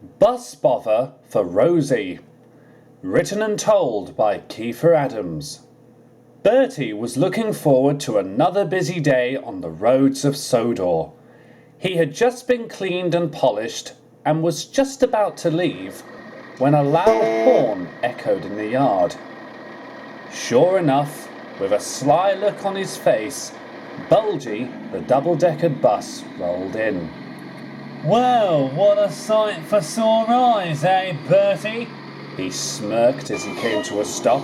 Bus Bother for Rosie. Written and told by Kiefer Adams. Bertie was looking forward to another busy day on the roads of Sodor. He had just been cleaned and polished and was just about to leave when a loud horn echoed in the yard. Sure enough, with a sly look on his face, Bulgy, the double-deckered bus, rolled in. "Well, what a sight for sore eyes, eh, Bertie?" He smirked as he came to a stop.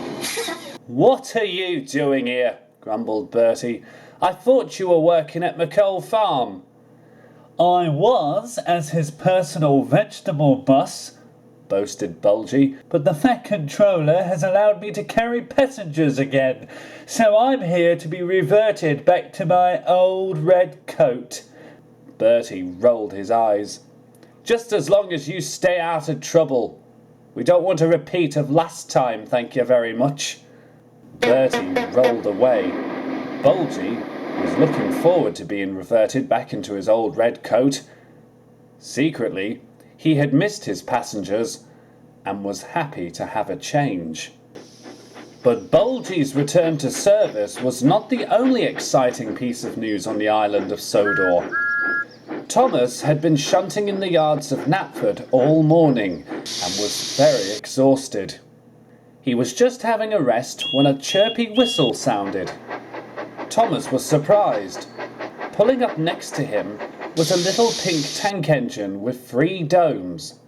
"What are you doing here?" grumbled Bertie. "I thought you were working at McColl Farm." "I was, as his personal vegetable bus," boasted Bulgy, "but the Fat Controller has allowed me to carry passengers again, so I'm here to be reverted back to my old red coat." Bertie rolled his eyes. "Just as long as you stay out of trouble. We don't want a repeat of last time, thank you very much." Bertie rolled away. Bulgy was looking forward to being reverted back into his old red coat. Secretly, he had missed his passengers and was happy to have a change. But Bulgy's return to service was not the only exciting piece of news on the island of Sodor. Thomas had been shunting in the yards of Knapford all morning and was very exhausted. He was just having a rest when a chirpy whistle sounded. Thomas was surprised. Pulling up next to him was a little pink tank engine with 3 domes.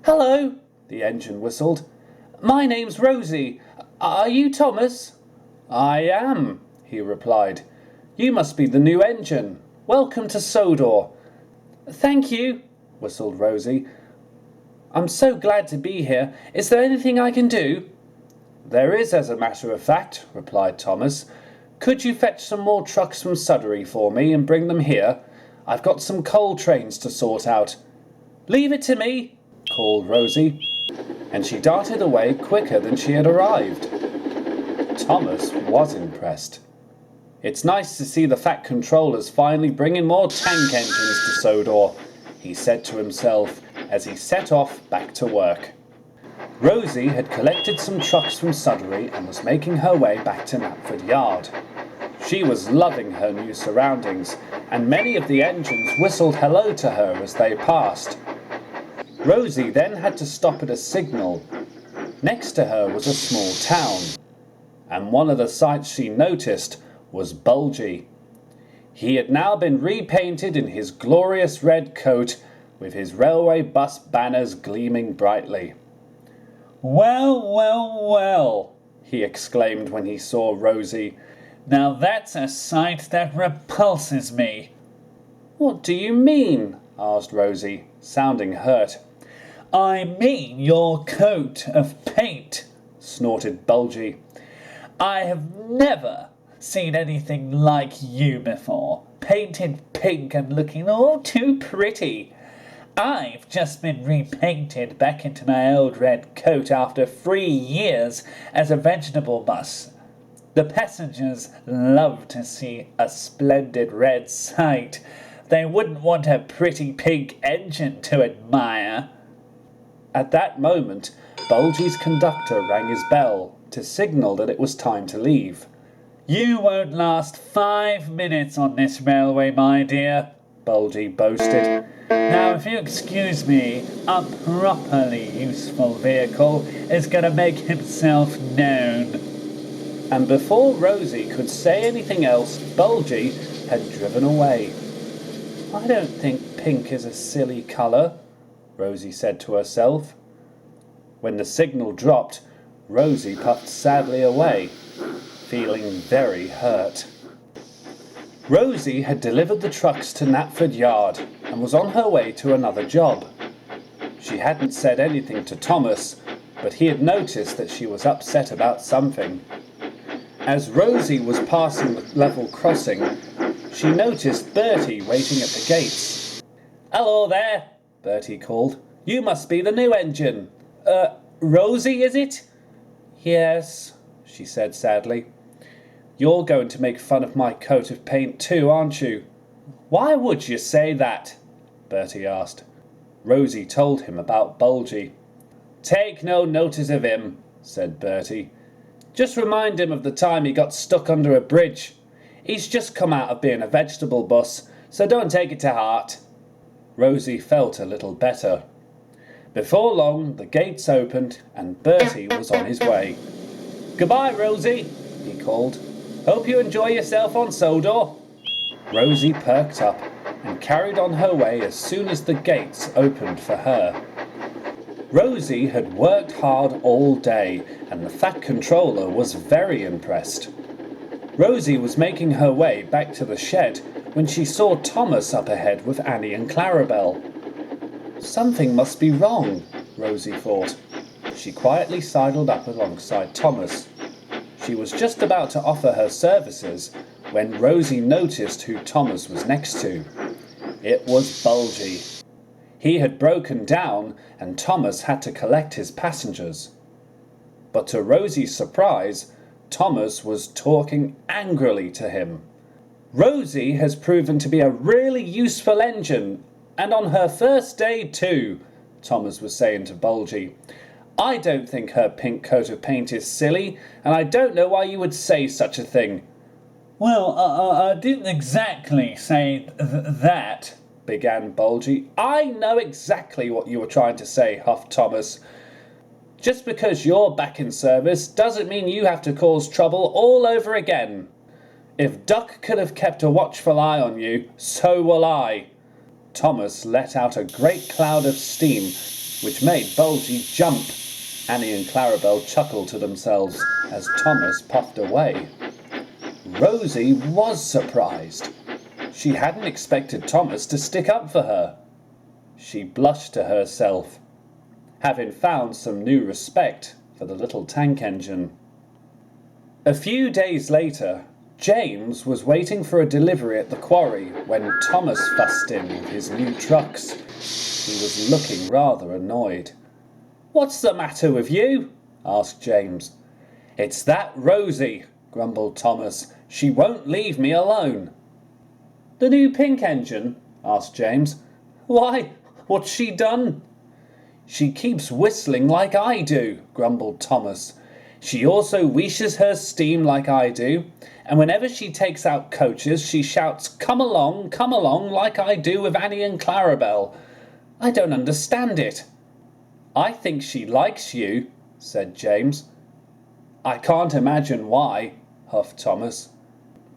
"Hello," the engine whistled. "My name's Rosie. Are you Thomas?" "I am," he replied. "You must be the new engine. Welcome to Sodor." "Thank you," whistled Rosie. "I'm so glad to be here. Is there anything I can do?" "There is, as a matter of fact," replied Thomas. "Could you fetch some more trucks from Sudbury for me and bring them here? I've got some coal trains to sort out." "Leave it to me," called Rosie, and she darted away quicker than she had arrived. Thomas was impressed. "It's nice to see the Fat Controllers finally bringing more tank engines to Sodor," he said to himself as he set off back to work. Rosie had collected some trucks from Sudbury and was making her way back to Knapford Yard. She was loving her new surroundings, and many of the engines whistled hello to her as they passed. Rosie then had to stop at a signal. Next to her was a small town, and one of the sights she noticed was Bulgy. He had now been repainted in his glorious red coat with his railway bus banners gleaming brightly. "Well, well, well," he exclaimed when he saw Rosie. "Now that's a sight that repulses me." "What do you mean?" asked Rosie, sounding hurt. "I mean your coat of paint," snorted Bulgy. "I have never seen anything like you before, painted pink and looking all too pretty. I've just been repainted back into my old red coat after 3 years as a vegetable bus. The passengers love to see a splendid red sight. They wouldn't want a pretty pink engine to admire." At that moment, Bulgy's conductor rang his bell to signal that it was time to leave. "You won't last 5 minutes on this railway, my dear," Bulgy boasted. "Now, if you excuse me, a properly useful vehicle is going to make himself known." And before Rosie could say anything else, Bulgy had driven away. "I don't think pink is a silly colour," Rosie said to herself. When the signal dropped, Rosie puffed sadly away, feeling very hurt. Rosie had delivered the trucks to Knapford Yard and was on her way to another job. She hadn't said anything to Thomas, but he had noticed that she was upset about something. As Rosie was passing the level crossing, she noticed Bertie waiting at the gates. "Hello there," Bertie called. "You must be the new engine." Rosie, is it?" "Yes," she said sadly. "You're going to make fun of my coat of paint too, aren't you?" "Why would you say that?" Bertie asked. Rosie told him about Bulgy. "Take no notice of him," said Bertie. "Just remind him of the time he got stuck under a bridge. He's just come out of being a vegetable bus, so don't take it to heart." Rosie felt a little better. Before long, the gates opened and Bertie was on his way. "Goodbye, Rosie," he called. "Hope you enjoy yourself on Sodor." Rosie perked up and carried on her way as soon as the gates opened for her. Rosie had worked hard all day and the Fat Controller was very impressed. Rosie was making her way back to the shed when she saw Thomas up ahead with Annie and Clarabelle. Something must be wrong, Rosie thought. She quietly sidled up alongside Thomas. She was just about to offer her services when Rosie noticed who Thomas was next to. It was Bulgy. He had broken down and Thomas had to collect his passengers. But to Rosie's surprise, Thomas was talking angrily to him. "Rosie has proven to be a really useful engine, and on her first day too," Thomas was saying to Bulgy. "I don't think her pink coat of paint is silly, and I don't know why you would say such a thing." "Well, I didn't exactly say that," began Bulgy. "I know exactly what you were trying to say," huffed Thomas. "Just because you're back in service doesn't mean you have to cause trouble all over again. If Duck could have kept a watchful eye on you, so will I." Thomas let out a great cloud of steam, which made Bulgy jump. Annie and Clarabelle chuckled to themselves as Thomas puffed away. Rosie was surprised. She hadn't expected Thomas to stick up for her. She blushed to herself, having found some new respect for the little tank engine. A few days later, James was waiting for a delivery at the quarry when Thomas fussed in with his new trucks. He was looking rather annoyed. "What's the matter with you?" asked James. "It's that Rosie," grumbled Thomas. "She won't leave me alone." "The new pink engine?" asked James. "Why, what's she done?" "She keeps whistling like I do," grumbled Thomas. "She also wheeshes her steam like I do, and whenever she takes out coaches she shouts, 'Come along, like I do with Annie and Clarabelle. I don't understand it." "I think she likes you," said James. "I can't imagine why," huffed Thomas.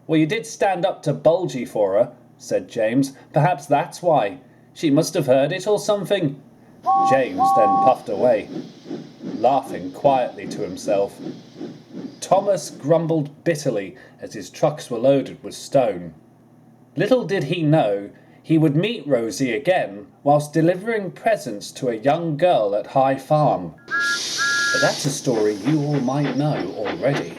"Well, you did stand up to Bulgy for her," said James. "Perhaps that's why. She must have heard it or something." James then puffed away, laughing quietly to himself. Thomas grumbled bitterly as his trucks were loaded with stone. Little did he know he would meet Rosie again whilst delivering presents to a young girl at High Farm. But that's a story you all might know already.